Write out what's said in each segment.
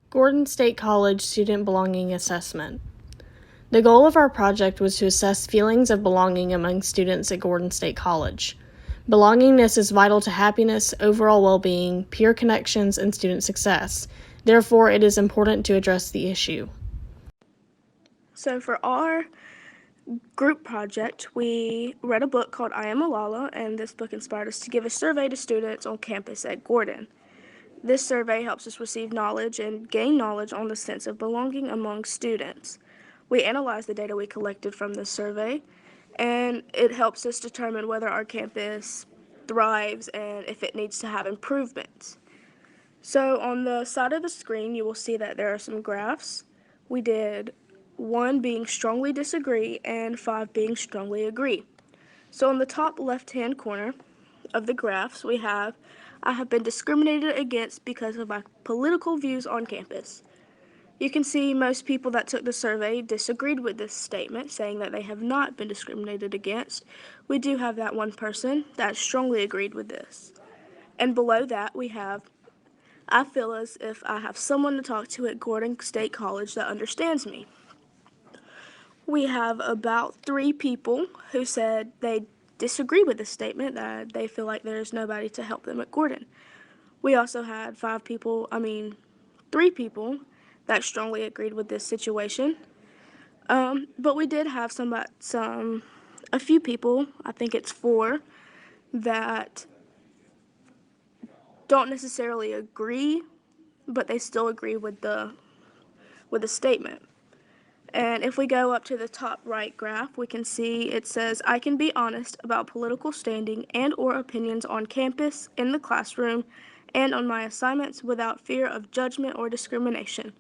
Gordon State College Student Belonging Assessment. The goal of our project was to assess feelings of belonging among students at Gordon State College. Belongingness is vital to happiness, overall well-being, peer connections, and student success. Therefore, it is important to address the issue. So for our group project, we read a book called I Am Malala, and this book inspired us to give a survey to students on campus at Gordon. This survey helps us receive knowledge and gain knowledge on the sense of belonging among students. We analyze the data we collected from this survey, and it helps us determine whether our campus thrives and if it needs to have improvements. So on the side of the screen, you will see that there are some graphs. We did 1 being strongly disagree and 5 being strongly agree. So on the top left-hand corner of the graphs, we have I have been discriminated against because of my political views on campus. You can see most people that took the survey disagreed with this statement, saying that they have not been discriminated against. We do have that one person that strongly agreed with this. And below that, we have I feel as if I have someone to talk to at Gordon State College that understands me. We have about 3 people who said they disagree with this statement, that they feel like there's nobody to help them at Gordon. We also had 3 people that strongly agreed with this situation. But we did have a few people, I think it's 4, that don't necessarily agree, but they still agree with the statement. And if we go up to the top right graph, we can see it says, I can be honest about political standing and or opinions on campus, in the classroom, and on my assignments without fear of judgment or discrimination.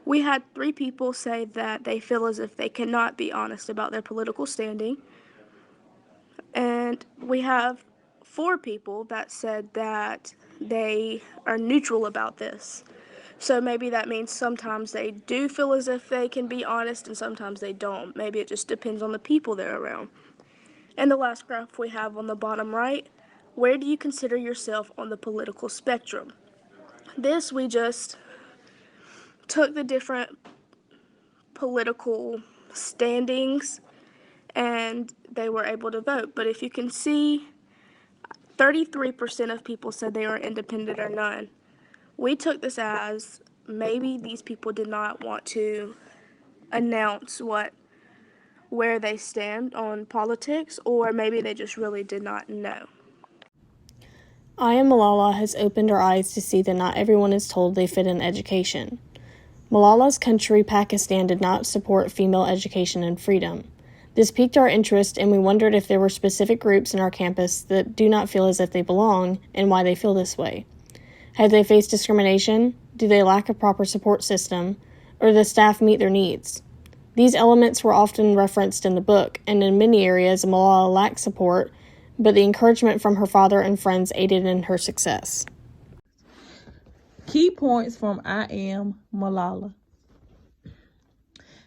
We had 3 people say that they feel as if they cannot be honest about their political standing. And we have 4 people that said that they are neutral about this. So maybe that means sometimes they do feel as if they can be honest and sometimes they don't. Maybe it just depends on the people they're around. And the last graph we have on the bottom right, where do you consider yourself on the political spectrum? This, we just took the different political standings and they were able to vote. But if you can see, 33% of people said they were independent or none. We took this as maybe these people did not want to announce where they stand on politics, or maybe they just really did not know. I Am Malala has opened our eyes to see that not everyone is told they fit in education. Malala's country, Pakistan, did not support female education and freedom. This piqued our interest, and we wondered if there were specific groups in our campus that do not feel as if they belong and why they feel this way. Have they faced discrimination? Do they lack a proper support system? Or do the staff meet their needs? These elements were often referenced in the book, and in many areas Malala lacked support, but the encouragement from her father and friends aided in her success. Key points from I Am Malala.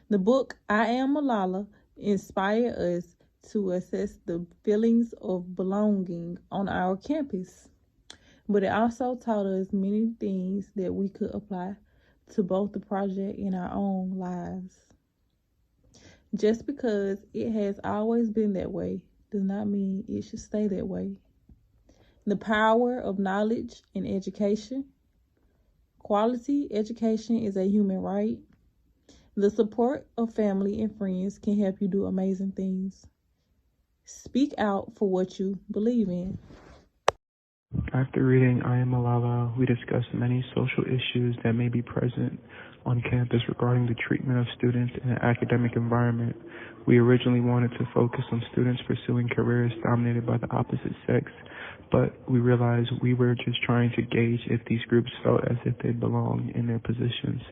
The book I Am Malala inspired us to assess the feelings of belonging on our campus. But it also taught us many things that we could apply to both the project and our own lives. Just because it has always been that way does not mean it should stay that way. The power of knowledge and education. Quality education is a human right. The support of family and friends can help you do amazing things. Speak out for what you believe in. After reading I Am Malala, we discussed many social issues that may be present on campus regarding the treatment of students in an academic environment. We originally wanted to focus on students pursuing careers dominated by the opposite sex, but we realized we were just trying to gauge if these groups felt as if they belonged in their positions.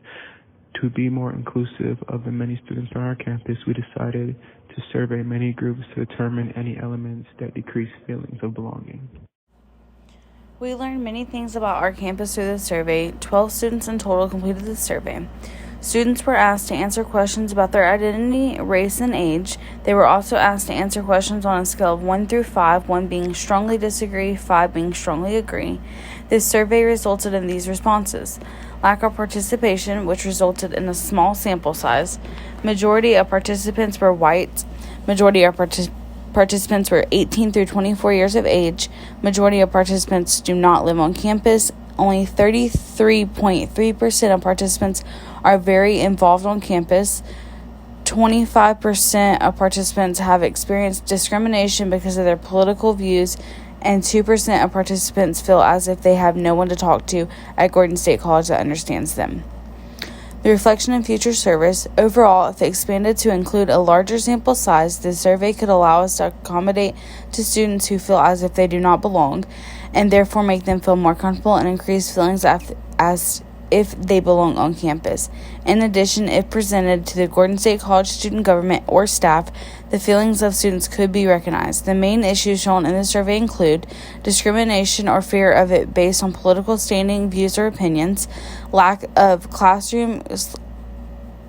To be more inclusive of the many students on our campus, we decided to survey many groups to determine any elements that decrease feelings of belonging. We learned many things about our campus through the survey. 12 students in total completed the survey. Students were asked to answer questions about their identity, race, and age. They were also asked to answer questions on a scale of 1 through 5, 1 being strongly disagree, 5 being strongly agree. This survey resulted in these responses: lack of participation, which resulted in a small sample size. Majority of participants were white. Majority of participants were 18 through 24 years of age. Majority of participants do not live on campus. Only 33.3% of participants are very involved on campus. 25% of participants have experienced discrimination because of their political views, and 2% of participants feel as if they have no one to talk to at Gordon State College that understands them. The reflection in future service. Overall, if expanded to include a larger sample size, the survey could allow us to accommodate to students who feel as if they do not belong, and therefore make them feel more comfortable and increase feelings as if they belong on campus. In addition, if presented to the Gordon State College student government or staff, the feelings of students could be recognized. The main issues shown in the survey include discrimination or fear of it based on political standing, views, or opinions, lack of classrooms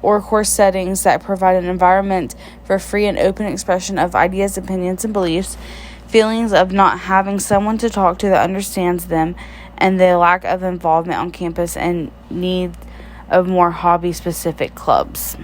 or course settings that provide an environment for free and open expression of ideas, opinions, and beliefs, feelings of not having someone to talk to that understands them, and the lack of involvement on campus and need of more hobby-specific clubs.